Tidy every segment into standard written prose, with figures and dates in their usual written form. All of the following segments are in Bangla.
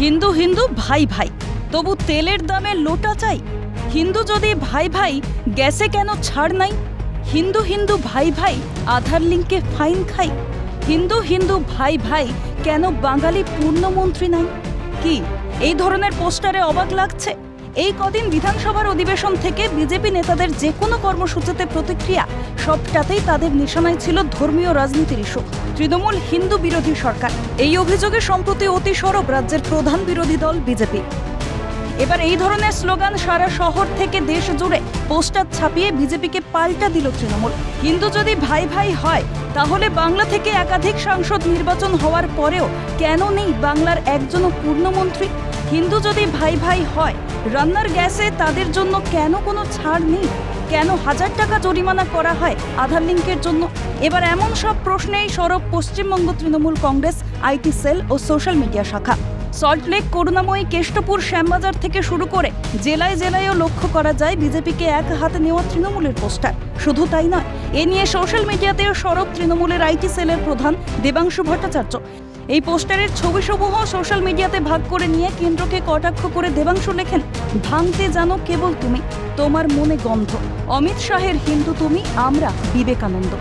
হিন্দু হিন্দু ভাই ভাই, তবু তেলের দামে লোটা চাই। হিন্দু যদি ভাই ভাই, গ্যাসে কেন ছাড় নাই? হিন্দু হিন্দু ভাই ভাই, আধার লিঙ্কে ফাইন খাই। হিন্দু হিন্দু ভাই ভাই, কেন বাঙালি পূর্ণমন্ত্রী নাই? কি এই ধরনের পোস্টারে অবাক লাগছে? এই কদিন বিধানসভার অধিবেশন থেকে বিজেপি নেতাদের যে কোনো কর্মসূচিতে প্রতিক্রিয়া, সবটাতেই তাদের নিশানায় ছিল ধর্মীয় রাজনীতির ইস্যু। তৃণমূল হিন্দু বিরোধী সরকার, এই অভিযোগে সম্প্রতি অতি সরব রাজ্যের প্রধান বিরোধী দল বিজেপি। এবার এই ধরনের স্লোগান সারা শহর থেকে দেশ জুড়ে পোস্টার ছাপিয়ে বিজেপিকে পাল্টা দিল তৃণমূল। হিন্দু যদি ভাই ভাই হয়, তাহলে বাংলা থেকে একাধিক সাংসদ নির্বাচন হওয়ার পরেও কেন নেই বাংলার একজনও পূর্ণমন্ত্রী? হিন্দু যদি ভাই ভাই হয়, রান্নার গ্যাসে তাদের জন্য কেন কোনো ছাড় নেই? কেন 1000 টাকা জরিমানা করা হয় আধার লিঙ্কের জন্য? এবার এমন সব প্রশ্নেই সরব পশ্চিমবঙ্গ তৃণমূল কংগ্রেস আইটি সেল ও সোশ্যাল মিডিয়া শাখা। সল্টলেক, করুণাময়ী, কেষ্টপুর, শ্যামবাজার থেকে শুরু করে জেলায় জেলায়ও লক্ষ্য করা যায় বিজেপিকে এক হাতে নেওয়া তৃণমূলের পোস্টার। শুধু তাই নয়, এ নিয়ে সোশ্যাল মিডিয়াতেও সরব তৃণমূলের আইটি সেলের প্রধান দেবাংশু ভট্টাচার্য। এই পোস্টারের ছবিসমূহ সোশ্যাল মিডিয়াতে ভাগ করে নিয়ে কেন্দ্রকে কটাক্ষ করে দেবাংশু লেখেন, ভাঙতে জানো কেবল তুমি, তোমার মনে গন্ধ, অমিত শাহের হিন্দু তুমি, আমরা বিবেকানন্দ।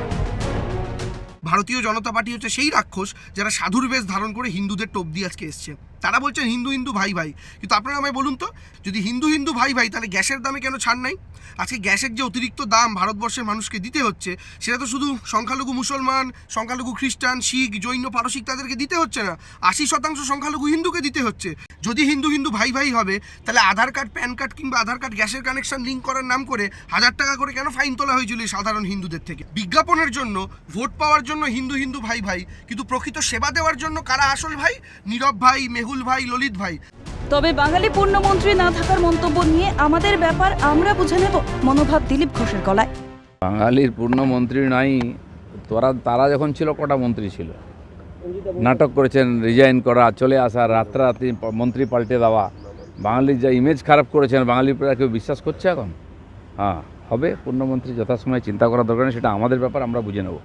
ভারতীয় জনতা পার্টি হচ্ছে সেই রাক্ষস যারা সাধুর বেশ ধারণ করে হিন্দুদের টোপ দিয়ে আজকে এসছে। তারা বলছেন হিন্দু হিন্দু ভাই ভাই, কিন্তু আপনারা আমায় বলুন তো, যদি হিন্দু হিন্দু ভাই ভাই, তাহলে গ্যাসের দামে কেন ছাড় নাই? আজকে গ্যাসের যে অতিরিক্ত দাম ভারতবর্ষের মানুষকে দিতে হচ্ছে, সেটা তো শুধু সংখ্যালঘু মুসলমান, সংখ্যালঘু খ্রিস্টান, শিখ, জৈন, পারসিক তাদেরকে দিতে হচ্ছে না, 80% সংখ্যালঘু হিন্দুকে দিতে হচ্ছে। যদি হিন্দু হিন্দু ভাই ভাই হবে, তাহলে আধার কার্ড, প্যান কার্ড কিংবা আধার কার্ড গ্যাসের কানেকশন লিঙ্ক করার নাম করে 1000 টাকা করে কেন ফাইন তোলা হয়েছিল এই সাধারণ হিন্দুদের থেকে? বিজ্ঞাপনের জন্য, ভোট পাওয়ার জন্য হিন্দু হিন্দু ভাই ভাই, কিন্তু প্রকৃত সেবা দেওয়ার জন্য কারা আসল ভাই? নীরব ভাই, মেহুল ভাই, ললিত ভাই। তবে বাঙালি পূর্ণমন্ত্রী না থাকার মন্তব্য নিয়ে আমাদের ব্যাপার আমরা বুঝে নেব, মনোভাব দিলীপ ঘোষের গলায়। বাঙালির পূর্ণমন্ত্রী নাই, তারা যখন ছিল কটা মন্ত্রী ছিল? নাটক করেছেন, রিজাইন করা, চলে আসা, রাত্রারাত্রি মন্ত্রী পাল্টে দেওয়া। বাঙালির যা ইমেজ খারাপ করেছেন, বাঙালির উপরে কেউ বিশ্বাস করছে এখন? হ্যাঁ, হবে পূর্ণমন্ত্রী, যথাসময়ে চিন্তা করার দরকার নেই, সেটা আমাদের ব্যাপার, আমরা বুঝে নেব।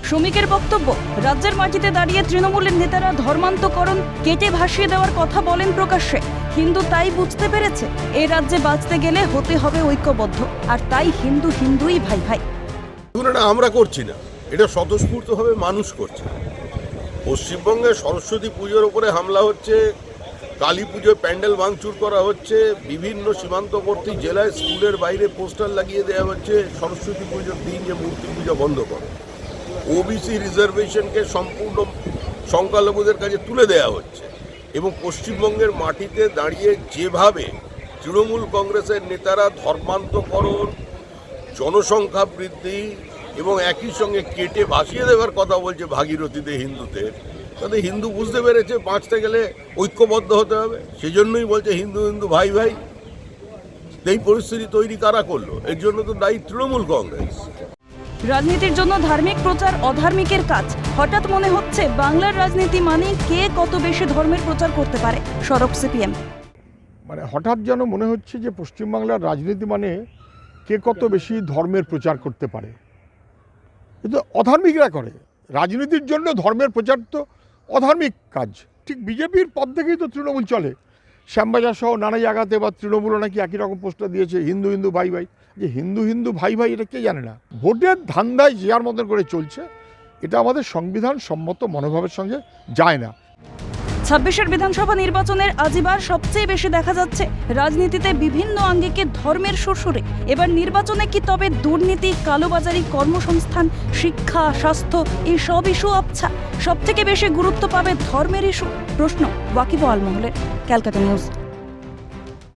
শ্রমিকের বক্তব্য, রাজ্যের মাটিতে দাঁড়িয়ে তৃণমূলের নেতারা ধর্মান্তকরণ কেটে ভাসিয়ে দেওয়ার কথা বলেন প্রকাশ্যে, হিন্দু তাই বুঝতে পেরেছে এই রাজ্যে বাঁচতে গেলে হতে হবে ঐক্যবদ্ধ, আর তাই হিন্দু হিন্দুই ভাই ভাই। এটা আমরা করছি না, এটা স্বতঃস্ফূর্তভাবে মানুষ করছে। পশ্চিমবঙ্গে সরস্বতী পুজোর উপরে হামলা হচ্ছে, কালী পুজোয় প্যান্ডেল ভাঙচুর করা হচ্ছে, বিভিন্ন সীমান্তবর্তী জেলায় স্কুলের বাইরে পোস্টার লাগিয়ে দেওয়া হচ্ছে সরস্বতী পুজোর দিন যে মূর্তি পুজো বন্ধ করে। ওবিসি রিজার্ভেশনকে সম্পূর্ণ সংখ্যালঘুদের কাছে তুলে দেওয়া হচ্ছে, এবং পশ্চিমবঙ্গের মাটিতে দাঁড়িয়ে যেভাবে তৃণমূল কংগ্রেসের নেতারা ধর্মান্তকরণ, জনসংখ্যা বৃদ্ধি এবং একই সঙ্গে কেটে ভাসিয়ে দেওয়ার কথা বলছে ভাগীরথীতে হিন্দুদের, তাতে হিন্দু বুঝতে পেরেছে বাঁচতে গেলে ঐক্যবদ্ধ হতে হবে, সেজন্যই বলছে হিন্দু হিন্দু ভাই ভাই। এই পরিস্থিতি তৈরি কারা করলো? এর জন্য তো দায়ী তৃণমূল কংগ্রেস। রাজনীতির জন্য ধার্মিক প্রচার অধার্মিকের কাজ। হঠাৎ মনে হচ্ছে বাংলার রাজনীতি মানে কে কত বেশি ধর্মের প্রচার করতে পারে, সরব সিপিএম। মানে হঠাৎ যেন মনে হচ্ছে যে পশ্চিমবাংলার রাজনীতি মানে কে কত বেশি ধর্মের প্রচার করতে পারে। কিন্তু অধার্মিকরা করে রাজনীতির জন্য, ধর্মের প্রচার তো অধার্মিক কাজ। ঠিক বিজেপির পদ থেকেই তো তৃণমূল চলে। শ্যামবাজার সহ নানা জায়গাতে বা তৃণমূলও নাকি একই রকম পোস্টার দিয়েছে, হিন্দু হিন্দু ভাই ভাই। যে হিন্দু হিন্দু ভাই ভাই এটা কে জানে না? ভোটের ধান্দায় যে যার মতন করে চলছে, এটা আমাদের সংবিধান সম্মত মনোভাবের সঙ্গে যায় না। 26 বিধানসভা নির্বাচনের আজিবার সবচেয়ে বেশি দেখা যাচ্ছে রাজনীতিতে বিভিন্ন আঙ্গিকে ধর্মের সুরসুরে। এবার নির্বাচনে কি তবে দুর্নীতি, কালোবাজারি, কর্মসংস্থান, শিক্ষা, স্বাস্থ্য এই সব ইস্যু আবছা? সব থেকে বেশি গুরুত্ব পাবে ধর্মের ইস্যু? প্রশ্ন ওয়াকিবহাল মহলের। ক্যালকাটা নিউজ।